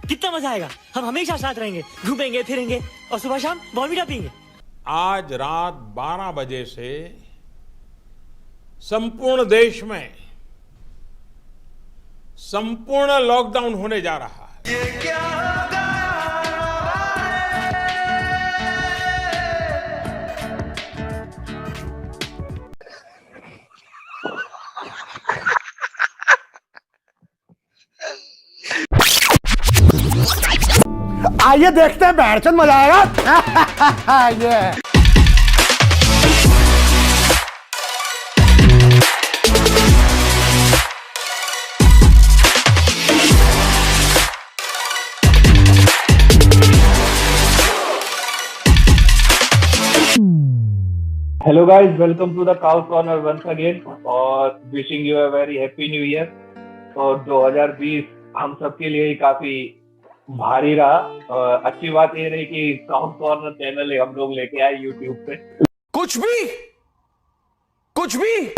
कितना मजा आएगा। हम हमेशा साथ रहेंगे, घूमेंगे फिरेंगे और सुबह शाम बॉर्नविटा पीएंगे। आज रात 12 बजे से संपूर्ण देश में संपूर्ण लॉकडाउन होने जा रहा है। आइए देखते हैं बैठचंद मजा आएगा। ये hello guys, welcome to the cow corner once again और wishing you a very happy new year. और 2020 हम सबके लिए काफी भारी रहा। अच्छी बात ये रही कि काउ कॉर्नर चैनल हम लोग लेके आए यूट्यूब पे। कुछ भी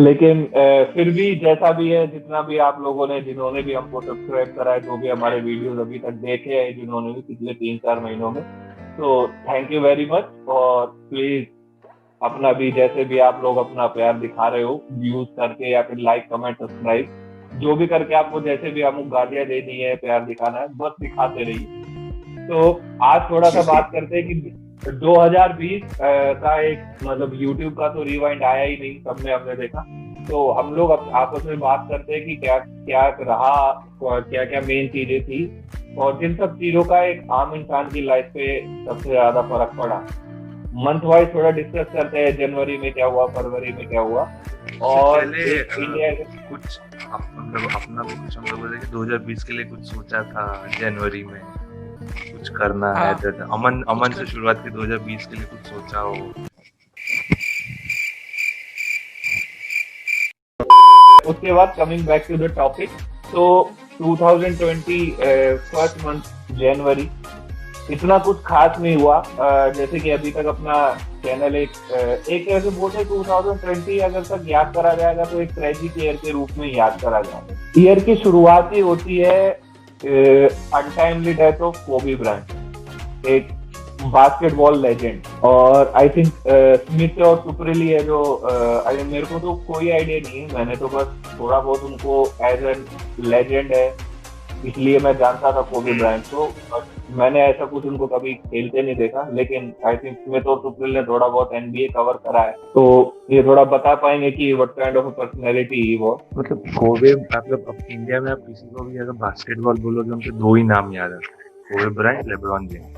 लेकिन फिर भी जैसा भी है, जितना भी आप लोगों ने, जिन्होंने भी हमको सब्सक्राइब करा है, जो भी हमारे वीडियोस अभी तक देखे हैं, जिन्होंने भी पिछले 3-4 महीनों में, तो थैंक यू वेरी मच। और प्लीज अपना भी, जैसे भी आप लोग अपना प्यार दिखा रहे हो, व्यूज करके या फिर लाइक कमेंट सब्सक्राइब जो भी करके, आपको जैसे भी हमको गालियां देनी है, प्यार दिखाना है, बस दिखाते रहिए। तो आज थोड़ा सा बात करते हैं कि 2020 का एक, मतलब यूट्यूब का तो रिवाइंड आया ही नहीं, सबने हमने देखा। तो हम लोग आपस में बात करते हैं कि क्या क्या रहा और क्या क्या मेन चीजें थी और जिन सब चीजों का एक आम इंसान की लाइफ पे सबसे ज्यादा फर्क पड़ा। मंथ वाइज थोड़ा डिस्कस करते हैं, जनवरी में क्या हुआ, फरवरी में क्या हुआ। और इंडिया कुछ मतलब अपना भी कुछ हम लोगों ने 2020 के लिए कुछ सोचा था जनवरी में कुछ करना है। अमन से शुरुआत की 2020 के लिए कुछ सोचा हो। उसके बाद coming back to the topic, तो 2020 फर्स्ट मंथ जनवरी इतना कुछ खास नहीं हुआ। जैसे कि अभी तक अपना चैनल एक तरह से बोलते 2020 अगर तक याद करा जाएगा तो एक ट्रेजिक ईयर के रूप में याद करा जाएगा। ईयर की शुरुआत ही होती है अनटाइमली डेथ ऑफ कोबी ब्रायंट, एक बास्केटबॉल लेजेंड। और आई थिंक स्मिथ और सुपरेली है जो मेरे को तो कोई आइडिया नहीं है, मैंने तो बस थोड़ा बहुत उनको एज एन लेजेंड है इसलिए मैं जानता था कोबी ब्रायंट को। मैंने ऐसा कुछ उनको कभी खेलते नहीं देखा, लेकिन आई थिंक स्मिथ और सुपरेल ने थोड़ा बहुत एनबीए कवर करा है, तो ये थोड़ा बता पाएंगे कि व्हाट काइंड ऑफ पर्सनैलिटी ही वो। मतलब कोबे, मतलब इंडिया में आप किसी को भी अगर बास्केटबॉल बोलोगे उनके दो ही नाम याद आते हैं, कोबे ब्रायंट, लेब्रॉन जेम्स।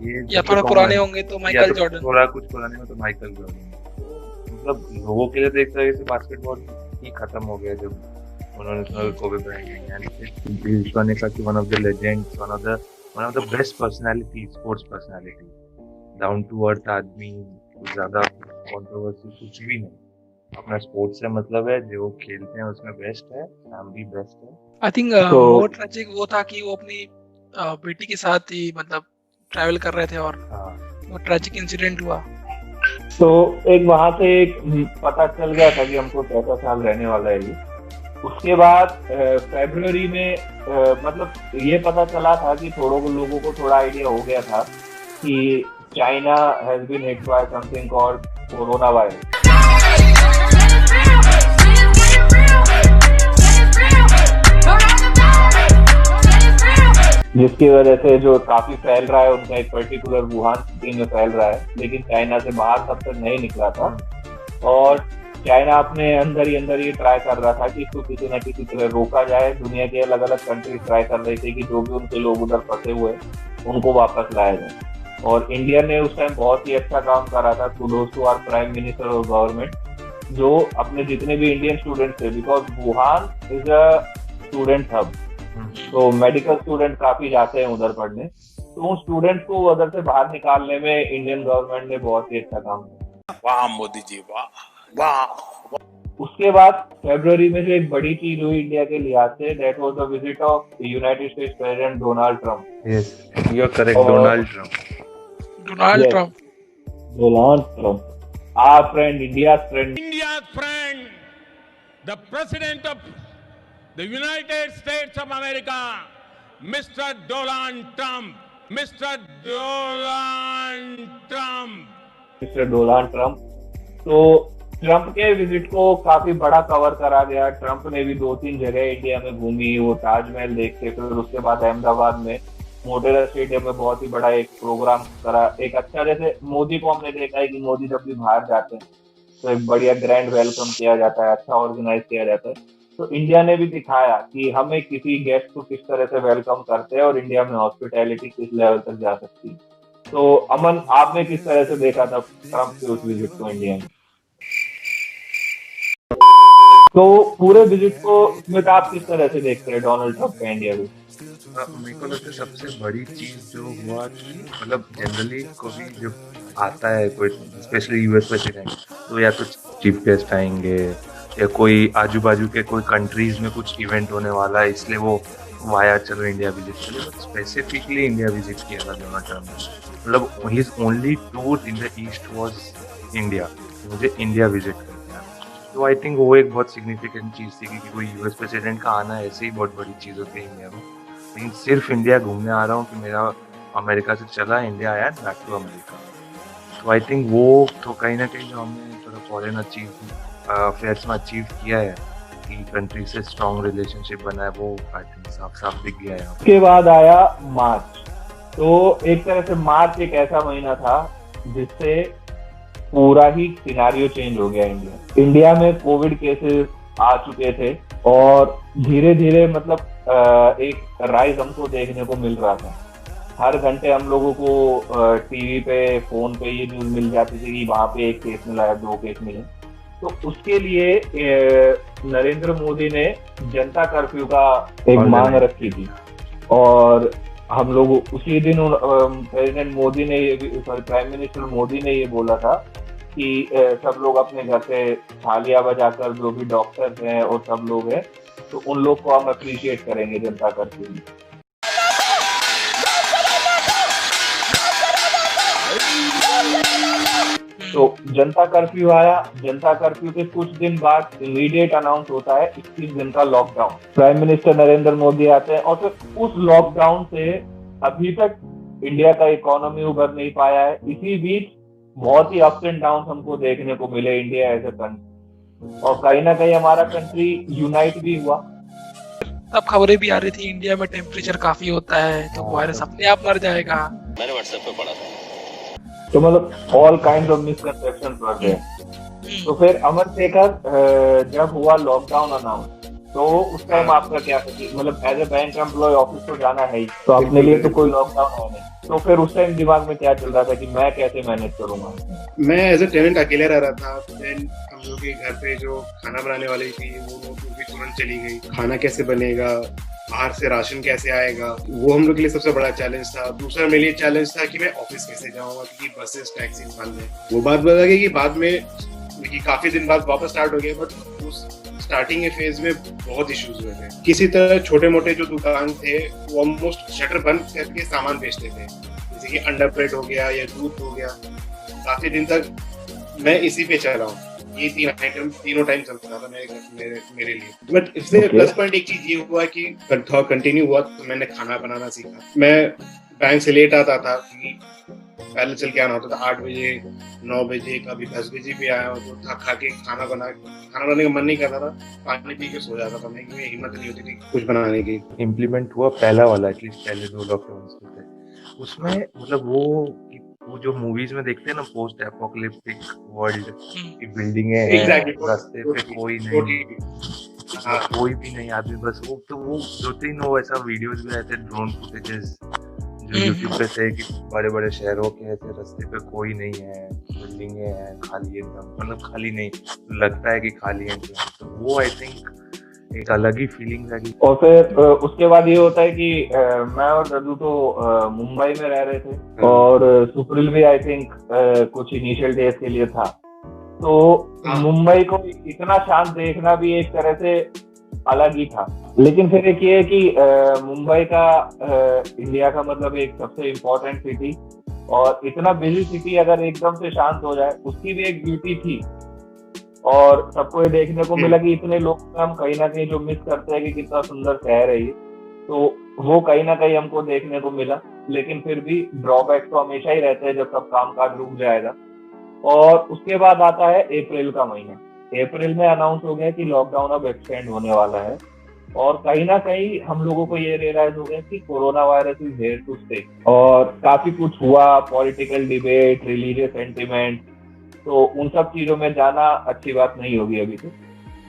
ये या थोड़ा पुराने होंगे तो माइकल जॉर्डन, थोड़ा कुछ पुराने में तो माइकल जॉर्डन। मतलब लोगों के लिए तो एक तरह से बास्केटबॉल ही खत्म हो गया जब उन्होंने कोबे ब्रायंट ने कहा कि one of the legends, one of the best personality, sports personality, down to earth आदमी, कुछ ज्यादा कंट्रोवर्सी कुछ भी नहीं, अपना स्पोर्ट्स से मतलब है, जो खेलते हैं उसमें बेस्ट है, फैमिली बेस्ट है। आई थिंक मोर ट्रेजिक वो था कि वो अपनी बेटी के साथ ही मतलब ट्रैवल कर रहे थे और वो ट्रेजिक इंसिडेंट हुआ। तो एक वहां से एक पता चल गया था कि हमको 14 साल रहने वाला है ये। उसके बाद फरवरी में मतलब ये पता चला था कि लोगों को थोड़ा आइडिया हो गया था कि China has been hit by something called corona virus, जिसकी वजह से जो काफी फैल रहा है, उनका एक पर्टिकुलर वुहान सिटी में फैल रहा है, लेकिन चाइना से बाहर तब तक नहीं निकला था। और चाइना अपने अंदर ही ट्राई कर रहा था कि इसको किसी न किसी तरह रोका जाए। दुनिया के अलग अलग कंट्री ट्राई कर रहे थे कि जो भी उनके लोग उधर फंसे हुए उनको वापस लाया जाए। और इंडिया ने उस टाइम बहुत ही अच्छा काम करा था, kudos to our prime minister और गवर्नमेंट, जो अपने जितने भी इंडियन स्टूडेंट्स थे, because Wuhan is a student hub, तो मेडिकल स्टूडेंट काफी जाते हैं उधर पढ़ने, तो उन स्टूडेंट्स को उधर से बाहर निकालने में इंडियन गवर्नमेंट ने बहुत ही अच्छा काम किया। वाह मोदी जी, वाह वाह। उसके बाद फरवरी में जो एक बड़ी चीज हुई इंडिया के लिहाज से, that was the visit of United States president Donald Trump. Yes, you are correct, Donald Trump, our friend, India's friend, the president of the United States of America, mister Donald Trump, mister Donald Trump. Mister Donald Trump. तो Trump के visit को काफी बड़ा cover करा गया। Trump ने भी 2-3 जगह इंडिया में घूमी, वो ताजमहल देख के, फिर उसके बाद अहमदाबाद में मोटेरा स्टेडियम में बहुत ही बड़ा एक प्रोग्राम करा। एक अच्छा, जैसे मोदी को हमने देखा है कि मोदी जब भी बाहर जाते हैं तो एक बढ़िया ग्रैंड वेलकम किया जाता है, अच्छा ऑर्गेनाइज किया जाता है। तो इंडिया ने भी दिखाया कि हमें किसी गेस्ट को किस तरह से वेलकम करते हैं और इंडिया में हॉस्पिटैलिटी किस लेवल तक जा सकती है। तो अमन, आपने किस तरह से देखा था ट्रंप के उस विजिट को इंडिया में? तो पूरे विजिट को स्मिथ आप किस तरह से देखते हैं डोनाल्ड ट्रंप का इंडिया में? मेरे को लगता है सबसे बड़ी चीज जो हुआ कि मतलब जनरली कोई जो आता है कोई स्पेशली यूएस प्रेसिडेंट, तो या तो चीफ गेस्ट आएंगे या कोई आजू बाजू के कोई कंट्रीज में कुछ इवेंट होने वाला है, इसलिए वो वाया चलो इंडिया विजिट करिए। बट स्पेसिफिकली इंडिया विजिट किया था डोनाल्ड ट्रंप ने। मतलब his only tour in the east was India, मुझे इंडिया विजिट करना। तो आई थिंक वो एक बहुत सिग्निफिकेंट चीज़ थी कि कोई यूएस प्रेसिडेंट का आना ऐसे ही बहुत बड़ी चीज़ होती है इंडिया में। लेकिन सिर्फ इंडिया घूमने आ रहा हूँ कि मेरा अमेरिका से चला इंडिया आया बैक टू अमेरिका। तो आई थिंक वो तो कहीं ना कहीं जो हमने थोड़ा फॉरेन अफेयर्स में अचीव किया है कि कंट्री से स्ट्रॉन्ग रिलेशनशिप बना है, वो आई थिंक साफ साफ दिख गया है। उसके बाद आया मार्च। तो एक तरह से मार्च एक ऐसा महीना था जिससे पूरा ही सिनारियो चेंज हो गया। इंडिया में कोविड केसेस आ चुके थे और धीरे धीरे मतलब एक राइज हमको देखने को मिल रहा था। हर घंटे हम लोगों को टीवी पे, फोन पे ये न्यूज मिल जाती थी कि वहां पे 1 केस मिला है, 2 केस मिले। तो उसके लिए नरेंद्र मोदी ने जनता कर्फ्यू का एक मांग रखी थी और हम लोग उसी दिन प्रेसिडेंट मोदी ने प्राइम मिनिस्टर मोदी ने ये बोला था कि सब लोग अपने घर से थालियां बजाकर, जो भी डॉक्टर्स हैं और सब लोग हैं, तो उन लोग को हम अप्रिशिएट करेंगे जनता कर्फ्यू में। तो जनता कर्फ्यू आया। जनता कर्फ्यू के कुछ दिन बाद इमीडिएट अनाउंस होता है 21 दिन का lockdown. Prime minister Narendra Modi आते हैं और फिर उस लॉकडाउन से अभी तक इंडिया का इकोनॉमी उभर नहीं पाया है। इसी बीच बहुत ही अप्स एंड डाउन हमको देखने को मिले इंडिया एज ए कंट्री, और कहीं ना कहीं हमारा कंट्री यूनाइट भी हुआ। तब खबरें भी आ रही थी इंडिया में टेम्परेचर काफी होता है तो वायरस अपने आप मर जाएगा। मैंने व्हाट्सएप पे पढ़ा था। तो मतलब all kind of misconceptions were there. तो फिर अमर शेखर, जब हुआ लॉकडाउन अनाउंस, तो उस टाइम आपका क्या था? मतलब as a bank employ office तो जाना है ही, तो अपने लिए तो कोई लॉकडाउन है नहीं। तो फिर उस टाइम दिमाग में क्या चल रहा था कि मैं कैसे मैनेज करूंगा? मैं एज ए टेनेंट अकेले रह रहा था। देन हम लोग के घर पे जो खाना बनाने वाली थी वो भी तुरंत चली गई। खाना कैसे बनेगा, बाहर से राशन कैसे आएगा, वो हम लोग के लिए सबसे बड़ा चैलेंज था। दूसरा मेरे लिए चैलेंज था कि मैं ऑफिस कैसे जाऊंगा, क्योंकि बसेस टैक्सीज बंद है। वो बात बता गई कि बाद में कि काफी दिन बाद वापस स्टार्ट हो गया, बट उस स्टार्टिंग के फेज में बहुत इश्यूज हुए थे। किसी तरह छोटे मोटे जो दुकान थे वो ऑलमोस्ट शटर बंद करके सामान बेचते थे, जैसे कि अंडर ब्रेड हो गया या दूध हो गया। काफी दिन तक मैं इसी पे चल रहा हूँ। ये 3 आइटम तीनों टाइम चलता था मेरे लिए। बट इससे प्लस पॉइंट एक चीज ये हुआ कि कंटिन्यू हुआ, तो मैंने खाना बनाना सीखा। मैं बैंक से लेट आता था कि पहले चल के आना होता था 8 बजे, 9 बजे, कभी 10 बजे भी आया हो तो खा के खाना बनाने का मन नहीं करता था, पानी पी के सो जाता था मैं, क्योंकि हिम्मत नहीं होती थी कुछ बनाने की। इम्प्लीमेंट हुआ पहला वाला, एटलीस्ट पहले 2 लॉकडाउन थे, उसमें मतलब वो जो मूवीज में देखते हैं ना, पोस्ट एपोकलिप्टिक वर्ल्ड की बिल्डिंगें हैं, रास्ते पे कोई नहीं, कोई भी नहीं आदमी, बस वो 2-3 वो ऐसा वीडियोस भी रहते, ड्रोन फुटेजेस जो यूट्यूब पे थे कि बड़े बड़े शहरों के ऐसे रास्ते पे कोई नहीं है, बिल्डिंगें हैं खाली एकदम, मतलब खाली नहीं लगता है कि खाली है। तो वो आई थिंक एक अलग ही फीलिंग लगी। और फिर उसके बाद ये होता है कि मैं और रजू तो मुंबई में रह रहे थे और सुप्रील भी आई थिंक कुछ इनिशियल डेज के लिए था। तो मुंबई को इतना शांत देखना भी एक तरह से अलग ही था। लेकिन फिर एक ये है कि मुंबई का इंडिया का मतलब एक सबसे इम्पोर्टेंट सिटी, और इतना बिजी सिटी अगर एकदम से शांत हो जाए, उसकी भी एक ब्यूटी थी। और सबको ये देखने को मिला कि इतने लोग हम कहीं ना कहीं जो मिस करते हैं कि कितना सुंदर शहर है ये। तो वो कहीं ना कहीं हमको देखने को मिला, लेकिन फिर भी ड्रॉबैक तो हमेशा ही रहते हैं जब सब कामकाज रुक जाएगा। और उसके बाद आता है अप्रैल का महीना। अप्रैल में अनाउंस हो गया कि लॉकडाउन अब एक्सटेंड होने वाला है, और कहीं ना कहीं हम लोगों को ये रियलाइज हो गया कि corona virus is here to stay. और काफी कुछ हुआ, पॉलिटिकल डिबेट, रिलीजियस सेंटिमेंट, तो उन सब चीजों में जाना अच्छी बात नहीं होगी अभी तो,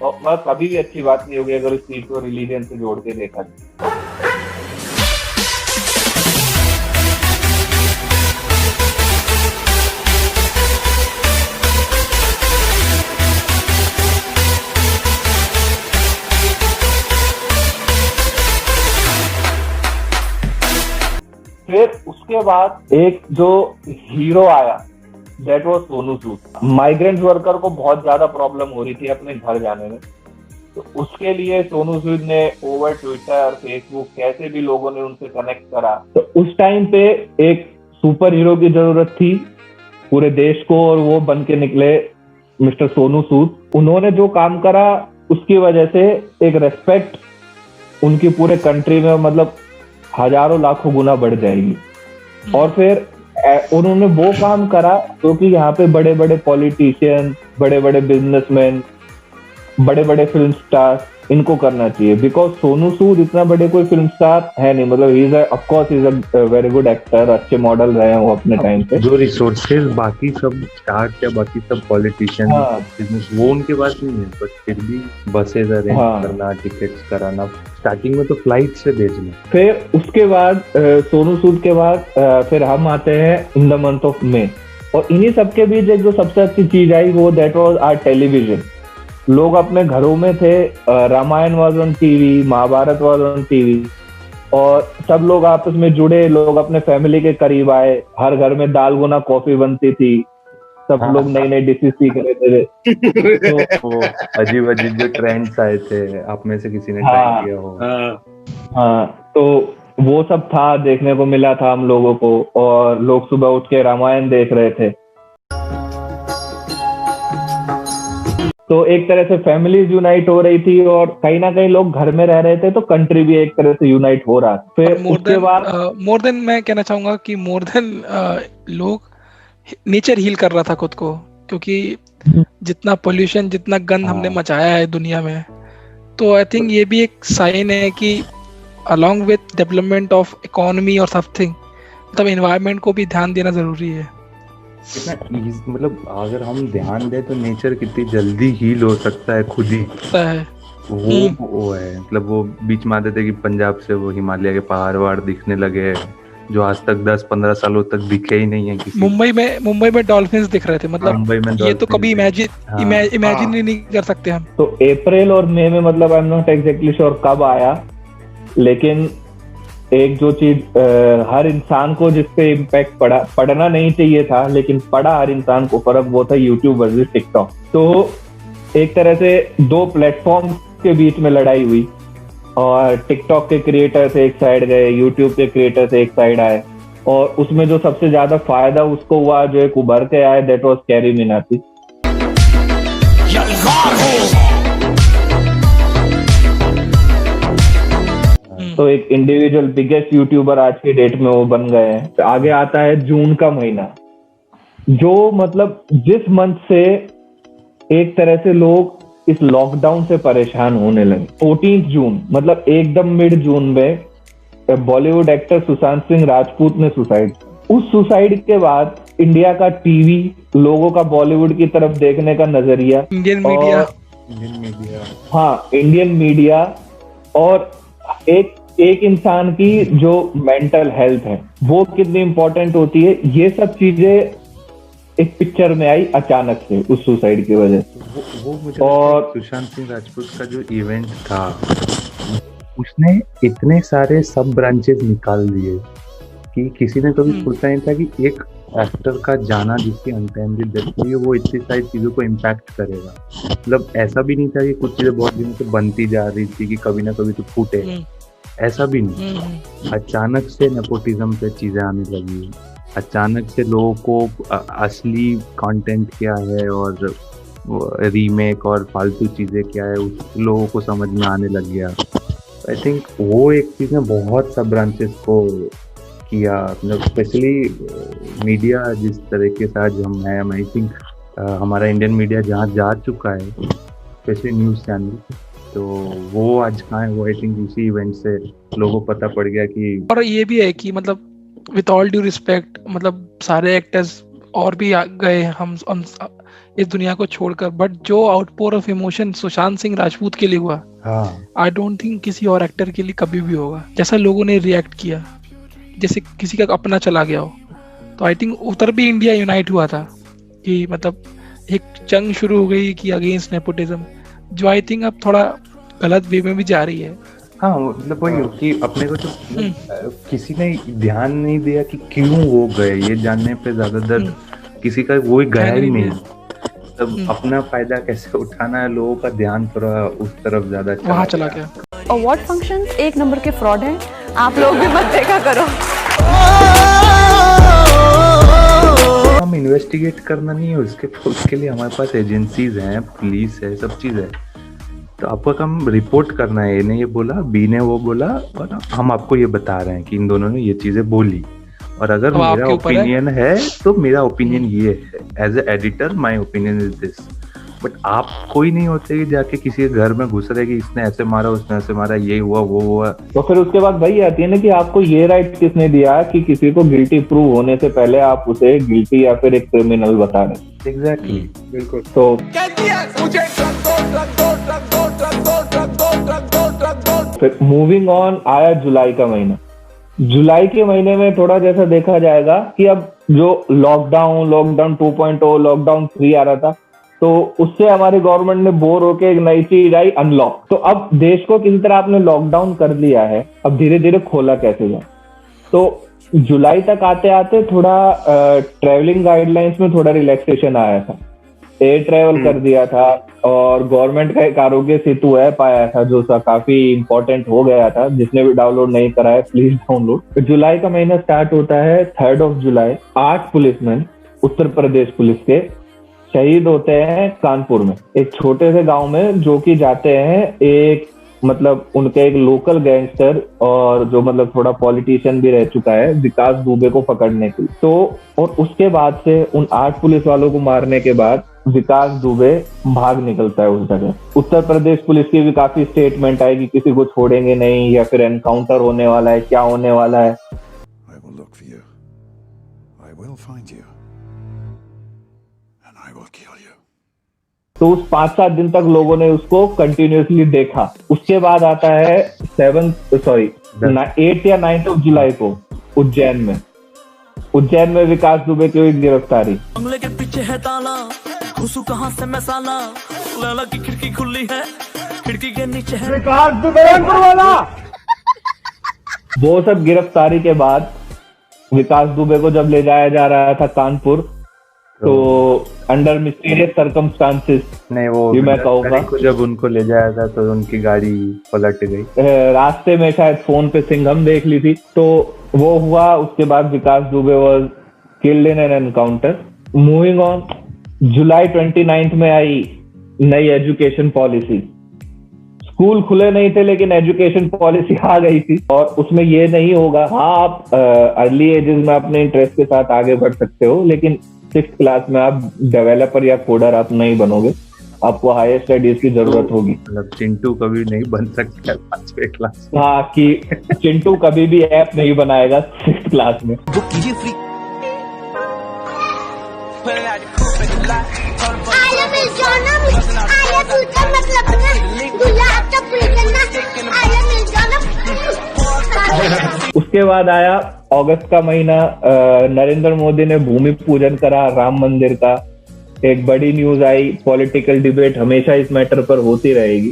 और मतलब कभी भी अच्छी बात नहीं होगी अगर इस चीज को रिलीजन से जोड़ के देखा जाए। फिर उसके बाद एक जो हीरो आया that was Sonu Sood. Migrant worker को बहुत ज्यादा प्रॉब्लम हो रही थी अपने घर जाने में, तो उसके लिए सोनू सूद ने ओवर ट्विटर, फेसबुक, कैसे भी लोगों ने उनसे कनेक्ट करा। तो उस टाइम पे एक सुपर हीरो की जरूरत थी पूरे देश को, और वो बन के निकले मिस्टर सोनू सूद। उन्होंने जो काम करा उसकी वजह से एक रेस्पेक्ट उनकी पूरे कंट्री में मतलब हजारों लाखों गुना बढ़ जाएगी। और फिर उन्होंने वो काम करा जो कि यहाँ पे बड़े बड़े पॉलिटिशियन, बड़े बड़े बिजनेसमैन, बड़े बड़े फिल्म स्टार, इनको करना चाहिए। बिकॉज सोनू सूद इतना बड़े कोई फिल्म स्टार है नहीं, मतलब he is of course is a very good actor, अच्छे मॉडल रहे हैं वो अपने टाइम पे। जो रिसोर्सेज बाकी सब स्टार्स या बाकी सब पॉलिटिशियन बिजनेस वो उनके पास नहीं है, बट फिर भी बसेज अरेंज करना, टिकट्स कराना, स्टार्टिंग में तो फ्लाइट से भेजना। फिर उसके बाद सोनू सूद के बाद फिर हम आते हैं in the month of May, और इन्हीं सबके बीच एक जो सबसे अच्छी चीज आई वो दैट वाज आवर टेलीविजन। लोग अपने घरों में थे, Ramayan was on TV, Mahabharat was on TV, और सब लोग आपस में जुड़े, लोग अपने फैमिली के करीब आए, हर घर में दाल गुना कॉफी बनती थी, सब लोग नई नई डिशेस सीख रहे थे। तो वो अजीब अजीब जो ट्रेंड्स आए थे, आप में से किसी ने ट्राई किया हो? हाँ, तो वो सब था, देखने को मिला था हम लोगों को, और लोग सुबह उठ के रामायण देख रहे थे। तो एक तरह से फैमिलीज यूनाइट हो रही थी, और कहीं ना कहीं लोग घर में रह रहे थे, तो कंट्री भी एक तरह से यूनाइट हो रहा था। फिर उसके बाद मोर देन मैं कहना चाहूंगा कि मोर देन लोग नेचर हील कर रहा था खुद को, क्योंकि जितना पोल्यूशन, जितना गंद हमने मचाया है दुनिया में, तो आई थिंक ये भी एक साइन है कि along with development of economy और समथिंग, मतलब एनवायरनमेंट को भी ध्यान देना जरूरी है। मतलब अगर हम ध्यान दें तो नेचर कितनी जल्दी हील हो सकता है खुद ही है। वो है, मतलब वो बीच में आते थे कि पंजाब से वो हिमालय के पहाड़ वहाड़ दिखने लगे जो आज तक 10-15 सालों तक दिखे ही नहीं है किसी। मुंबई में डॉल्फिन्स दिख रहे थे, मतलब मुंबई में ये तो कभी इमेजिन ही नहीं कर सकते हम। तो अप्रैल और मई में, मतलब I am not exactly sure कब आया, लेकिन एक जो चीज हर इंसान को जिसपे इम्पैक्ट पड़ना नहीं चाहिए था, लेकिन पड़ा हर इंसान को फर्क, वो था यूट्यूब वर्सेस टिकटॉक। तो एक तरह से दो प्लेटफॉर्म के बीच में लड़ाई हुई, और टिकटॉक के क्रिएटर्स एक साइड गए, यूट्यूब के क्रिएटर्स एक साइड आए, और उसमें जो सबसे ज्यादा फायदा उसको हुआ, जो एक उभर के आए, दैट वाज कैरी मिनाटी। तो एक इंडिविजुअल बिगेस्ट यूट्यूबर आज की डेट में वो बन गए हैं। आगे आता है जून का महीना, जो मतलब जिस मंथ से एक तरह से लोग इस लॉकडाउन से परेशान होने लगे। 14 जून, मतलब एकदम मिड जून में बॉलीवुड एक्टर सुशांत सिंह राजपूत ने सुसाइड। उस सुसाइड के बाद इंडिया का टीवी, लोगों का बॉलीवुड की तरफ देखने का नजरिया, इंडियन मीडिया, हाँ इंडियन मीडिया, और एक इंसान की जो मेंटल हेल्थ है वो कितनी इंपॉर्टेंट होती है, ये सब चीजें एक पिक्चर में आई अचानक से उस सुसाइड की वजह से। वो मुझे और सुशांत सिंह राजपूत का जो इवेंट था, उसने इतने सारे सब ब्रांचेस निकाल दिए कि किसी ने कभी सोचा नहीं था कि एक एक्टर का जाना, जिसकी अनटाइमली डेथ हुई, वो इतनी सारी चीजों को इम्पैक्ट करेगा। मतलब ऐसा भी नहीं था कि कुछ चीजें बहुत दिनों से बनती जा रही थी कि कभी ना कभी तो फूटे, ऐसा भी नहीं। अचानक से नेपोटिज्म पे चीजें आने लगी, अचानक से लोगों को असली कंटेंट क्या है और रीमेक और फालतू चीजें क्या है उस लोगों को समझ में आने लग गया। आई थिंक वो एक चीज ने बहुत सब ब्रांचेस को किया, मतलब स्पेशली मीडिया जिस तरीके से आज हम हैं, आई थिंक हमारा इंडियन मीडिया जहाँ जा चुका है, स्पेशली न्यूज़ चैनल, तो वो आज कहाँ है, वो आई थिंक इसी इवेंट से लोगों को पता पड़ गया कि। और ये भी है कि मतलब विथ ऑल ड्यू रिस्पेक्ट, मतलब सारे एक्टर्स और भी गए हम इस दुनिया को छोड़कर, बट जो आउटपोर ऑफ इमोशन सुशांत सिंह राजपूत के लिए हुआ, आई डोंट थिंक किसी और एक्टर के लिए कभी भी होगा। जैसा लोगों ने रिएक्ट किया, जैसे किसी का अपना चला गया हो, तो आई थिंक उधर भी इंडिया यूनाइट हुआ था कि मतलब एक जंग शुरू हो गई कि अगेंस्ट नेपोटिज्म, जो आई थिंक अब थोड़ा गलत वे में भी जा रही है। हाँ, मतलब वही कि अपने को जो किसी ने ध्यान नहीं दिया कि क्यों वो गए, ये जानने पे ज्यादातर किसी का वो गया ही नहीं। तब अपना फायदा कैसे उठाना है, लोगों का ध्यान थोड़ा उस तरफ ज्यादा वहाँ चला गया। अवार्ड फंक्शन एक नंबर के फ्रॉड हैं, आप लोग भी मत देखा करो। हम इन्वेस्टिगेट करना नहीं है, उसके लिए हमारे पास एजेंसीज हैं, पुलिस है, सब चीज है। तो आपका काम रिपोर्ट करना है, ए ने ये बोला, बी ने वो बोला, और हम आपको ये बता रहे हैं कि इन दोनों ने ये चीजें बोली, और अगर मेरा ओपिनियन है तो मेरा ओपिनियन ये है, as a editor my opinion is this. But आप कोई नहीं होते कि जाके किसी के घर में घुस रहे कि इसने ऐसे मारा, उसने ऐसे मारा, ये हुआ वो हुआ। तो फिर उसके बाद वही आती है ना कि आपको ये राइट किसने दिया कि किसी को गिल्टी प्रूव होने से पहले आप उसे गिल्टी या फिर एक क्रिमिनल बता रहे। एग्जैक्टली, बिल्कुल। तो फिर मूविंग ऑन, आया जुलाई का महीना। जुलाई के महीने में थोड़ा जैसा देखा जाएगा कि अब जो लॉकडाउन 2.0, लॉकडाउन 3 आ रहा था, तो उससे हमारी गवर्नमेंट ने बोर होके एक नई चीज आई, अनलॉक। तो अब देश को किसी तरह आपने लॉकडाउन कर लिया है, अब धीरे धीरे खोला कैसे जाए। तो जुलाई तक आते आते थोड़ा ट्रेवलिंग गाइडलाइंस में थोड़ा रिलैक्सेशन आया था, एयर ट्रेवल कर दिया था, और गवर्नमेंट का एक आरोग्य सेतु ऐप आया था जो काफी इंपॉर्टेंट हो गया था। जिसने भी डाउनलोड नहीं करा है प्लीज डाउनलोड। जुलाई का महीना स्टार्ट होता है 3 जुलाई। 8 पुलिसमैन उत्तर प्रदेश पुलिस के शहीद होते हैं कानपुर में, एक छोटे से गांव में, जो कि जाते हैं एक मतलब उनके एक लोकल गैंगस्टर और जो मतलब थोड़ा पॉलिटिशियन भी रह चुका है, विकास दुबे को पकड़ने के लिए। तो और उसके बाद से उन 8 पुलिस वालों को मारने के बाद विकास दुबे भाग निकलता है उस जगह। उत्तर प्रदेश पुलिस की भी काफी स्टेटमेंट आई कि किसी को छोड़ेंगे नहीं, या फिर एनकाउंटर होने वाला है, क्या होने वाला है। I will look for you. I will find you. And I will kill you. तो उस 5-7 दिन तक लोगों ने उसको कंटिन्यूअसली देखा। उसके बाद आता है 8 या 9 जुलाई को उज्जैन में विकास दुबे की हुई गिरफ्तारी। बंगले के पीछे है ताला, घुसू कहां से मैं साला, लाला की खिड़की खुली है, खिड़की के नीचे है विकास दुबे वाला। वो सब गिरफ्तारी के बाद विकास दुबे को जब ले जाया जा रहा था कानपुर, तो अंडर मिस्टीरियस सर्कमस्टांसेस, नहीं वो मैं कहूँगा, जब उनको ले जाया था तो उनकी गाड़ी पलट गई, रास्ते में शायद फोन पे सिंघम देख ली थी, तो वो हुआ। उसके बाद Vikas Dubey was killed in an encounter. Moving on, July 29 में आई नई एजुकेशन पॉलिसी। स्कूल खुले नहीं थे लेकिन एजुकेशन पॉलिसी आ गई थी, और उसमें ये नहीं होगा, हाँ आप अर्ली एजेस में अपने इंटरेस्ट के साथ आगे बढ़ सकते हो, लेकिन 6th क्लास में आप डेवलपर या कोडर आप नहीं बनोगे, आपको हायर स्टडीज की जरूरत होगी। मतलब चिंटू कभी नहीं बन सकता 5वीं क्लास। हाँ, कि चिंटू कभी भी ऐप नहीं बनाएगा 6th क्लास में। उसके बाद आया अगस्त का महीना। नरेंद्र मोदी ने भूमि पूजन करा राम मंदिर का, एक बड़ी न्यूज आई। पॉलिटिकल डिबेट हमेशा इस मैटर पर होती रहेगी।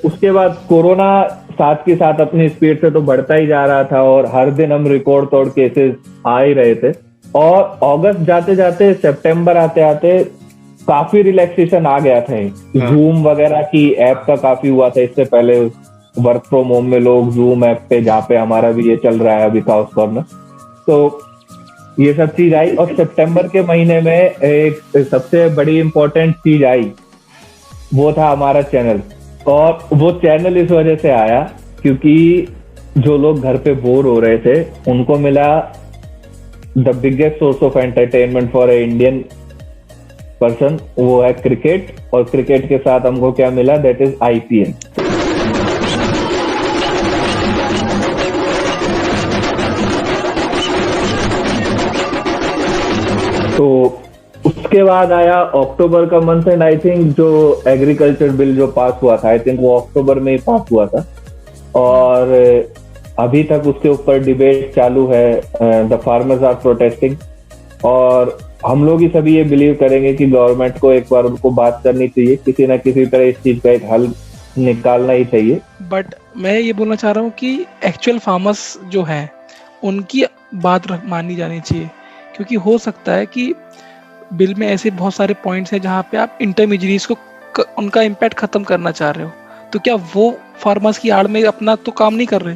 उसके बाद कोरोना साथ के साथ अपनी स्पीड से तो बढ़ता ही जा रहा था, और हर दिन हम रिकॉर्ड तोड़ केसेस आ ही रहे थे। और अगस्त जाते जाते सितंबर आते आते काफी रिलैक्सेशन आ गया था। जूम वगैरह की ऐप का काफी हुआ था, इससे पहले वर्क फ्रॉम होम में लोग जूम ऐप पे, जहाँ पे हमारा भी ये चल रहा है अभी हाउस कॉर्नर, तो ये सब चीज आई। और सितंबर के महीने में एक सबसे बड़ी इंपॉर्टेंट चीज आई, वो था हमारा चैनल। और वो चैनल इस वजह से आया क्योंकि जो लोग घर पे बोर हो रहे थे उनको मिला the biggest source of entertainment for a Indian person, वो है क्रिकेट। और क्रिकेट के साथ हमको क्या मिला, दैट इज IPL। तो उसके बाद आया अक्टूबर का मंथ एंड आई थिंक जो एग्रीकल्चर बिल जो पास हुआ था, आई थिंक वो अक्टूबर में ही पास हुआ था और अभी तक उसके ऊपर डिबेट चालू है। द फार्मर्स आर प्रोटेस्टिंग और हम लोग ही सभी ये बिलीव करेंगे कि गवर्नमेंट को एक बार उनको बात करनी चाहिए, किसी ना किसी तरह इस चीज का एक हल निकालना ही चाहिए। बट मैं ये बोलना चाह रहा हूँ कि एक्चुअल फार्मर्स जो हैं उनकी बात मानी जानी चाहिए, क्योंकि हो सकता है कि बिल में ऐसे बहुत सारे पॉइंट्स हैं जहाँ पे आप इंटरमीडिएट्स को उनका इम्पैक्ट खत्म करना चाह रहे हो, तो क्या वो फार्मर्स की आड़ में अपना तो काम नहीं कर रहे?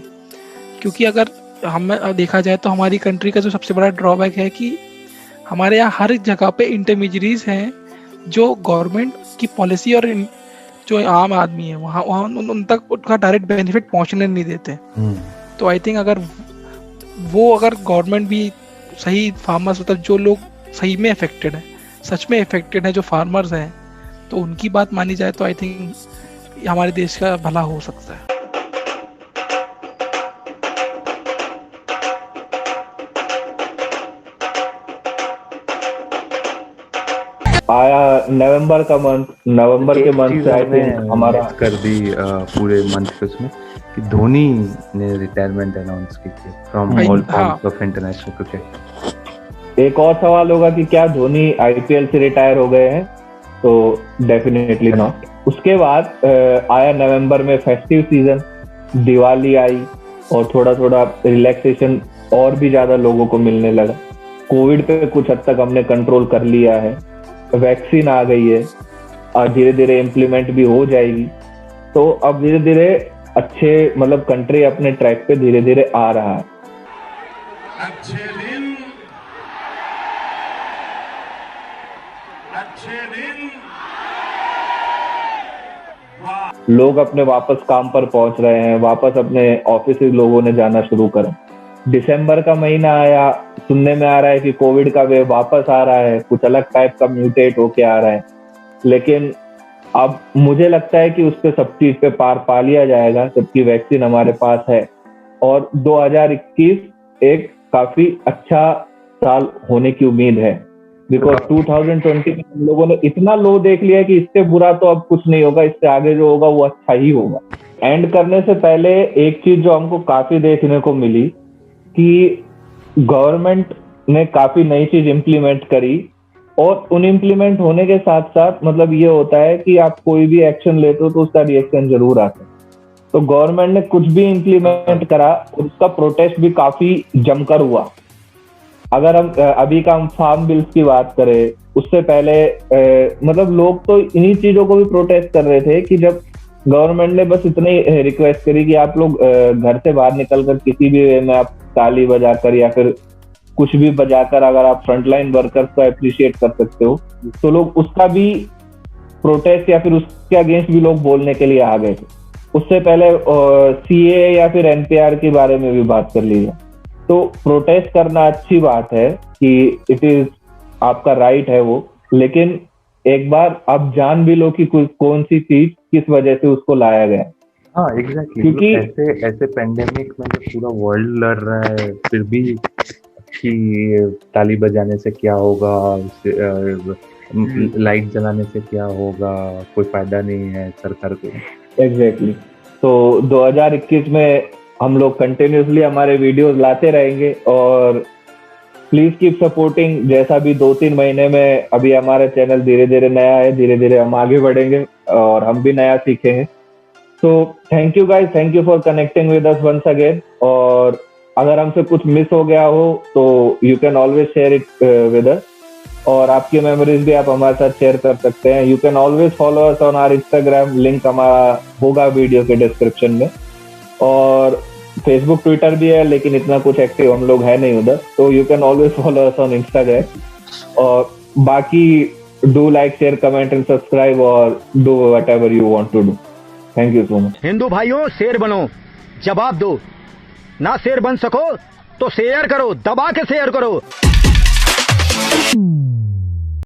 क्योंकि अगर हम देखा जाए तो हमारी कंट्री का जो सबसे बड़ा ड्रॉबैक है कि हमारे यहाँ हर जगह पे इंटरमीडिएट्स हैं जो गवर्नमेंट की पॉलिसी और जो आम आदमी है वहाँ उन तक उनका डायरेक्ट बेनिफिट पहुँचने नहीं देते। तो आई थिंक अगर गवर्नमेंट भी सही फार्मर्स, मतलब जो लोग सही में अफेक्टेड है, सच में अफेक्टेड है, जो फार्मर्स हैं, तो उनकी बात मानी जाए तो आई थिंक हमारे देश का भला हो सकता है। आया नवंबर का मंथ, नवंबर के मंथ से आई थिंक हमारा कर दी पूरे मंथ के उसमें कि धोनी ने रिटायरमेंट अनाउंस की थी from all forms of international cricket. एक और सवाल होगा कि क्या धोनी IPL से रिटायर हो गए हैं? तो डेफिनेटली नॉट। उसके बाद आया नवंबर में फेस्टिव सीजन, दिवाली आई और थोड़ा थोड़ा रिलैक्सेशन और भी ज्यादा लोगों को मिलने लगा। कोविड पे कुछ हद तक हमने कंट्रोल कर लिया है, वैक्सीन आ गई है और धीरे धीरे इम्प्लीमेंट भी हो जाएगी। तो अब धीरे धीरे अच्छे मतलब कंट्री अपने ट्रैक पे धीरे धीरे आ रहा है। अच्छे दिन लोग अपने वापस काम पर पहुंच रहे हैं, वापस अपने ऑफिस लोगों ने जाना शुरू करा। दिसंबर का महीना आया, सुनने में आ रहा है कि कोविड का वेव वापस आ रहा है, कुछ अलग टाइप का म्यूटेट होके आ रहा है, लेकिन अब मुझे लगता है कि उस पे सब चीज पे पार पा लिया जाएगा, जबकि वैक्सीन हमारे पास है। और 2021 एक काफी अच्छा साल होने की उम्मीद है, बिकॉज 2020 में हम लोगों ने इतना लो देख लिया कि इससे बुरा तो अब कुछ नहीं होगा, इससे आगे जो होगा वो अच्छा ही होगा। एंड करने से पहले एक चीज जो हमको काफी देखने को मिली कि गवर्नमेंट ने काफी नई चीज इम्प्लीमेंट करी और उन इम्प्लीमेंट होने के साथ साथ मतलब ये होता है कि आप कोई भी एक्शन लेते हो तो उसका रिएक्शन जरूर आता है। तो गवर्नमेंट ने कुछ भी इम्प्लीमेंट करा, उसका प्रोटेस्ट भी काफी जमकर हुआ। अगर हम अभी का हम फार्म बिल्स की बात करें, उससे पहले मतलब लोग तो इन्हीं चीजों को भी प्रोटेस्ट कर रहे थे कि जब गवर्नमेंट ने बस इतनी रिक्वेस्ट करी कि आप लोग घर से बाहर निकलकर किसी भी वे में आप ताली बजाकर या फिर कुछ भी बजाकर अगर आप फ्रंटलाइन वर्कर्स को अप्रिशिएट कर सकते हो, तो लोग उसका भी प्रोटेस्ट या फिर उसके अगेंस्ट भी लोग बोलने के लिए आ गए थे। उससे पहले CAA या फिर NPR के बारे में भी बात कर लीजिए। तो प्रोटेस्ट करना अच्छी बात है कि इट इज आपका राइट है वो, लेकिन एक बार आप जान भी लो कि कौन सी चीज किस वजह से उसको लाया गया। हाँ एग्जैक्टली, क्योंकि ऐसे पेंडेमिक में जो पूरा वर्ल्ड लड़ रहा है, फिर भी अच्छी ताली बजाने से क्या होगा, लाइट जलाने से क्या होगा, कोई फायदा नहीं है सरकार को। एग्जैक्टली। तो 2021 में हम लोग कंटिन्यूसली हमारे वीडियोस लाते रहेंगे और प्लीज कीप सपोर्टिंग। जैसा भी 2-3 महीने में अभी हमारा चैनल धीरे धीरे नया है, धीरे धीरे हम आगे बढ़ेंगे और हम भी नया सीखेंगे। तो thank you guys, thank you for connecting with us once again. और अगर हमसे कुछ मिस हो गया हो तो you can always share it with us, और आपकी मेमोरीज भी आप हमारे साथ शेयर कर सकते हैं। You can always follow us on our Instagram, link हमारा होगा वीडियो के डिस्क्रिप्शन में। और फेसबुक ट्विटर भी है, लेकिन इतना कुछ एक्टिव हम लोग है नहीं उधर, तो you can always follow us on Instagram. और बाकी do like, share, comment and subscribe or do whatever you want to do. Thank you so much. Hindu भाइयों, शेर बनो, जवाब दो। ना शेर बन सको तो शेयर करो, दबा के शेयर करो।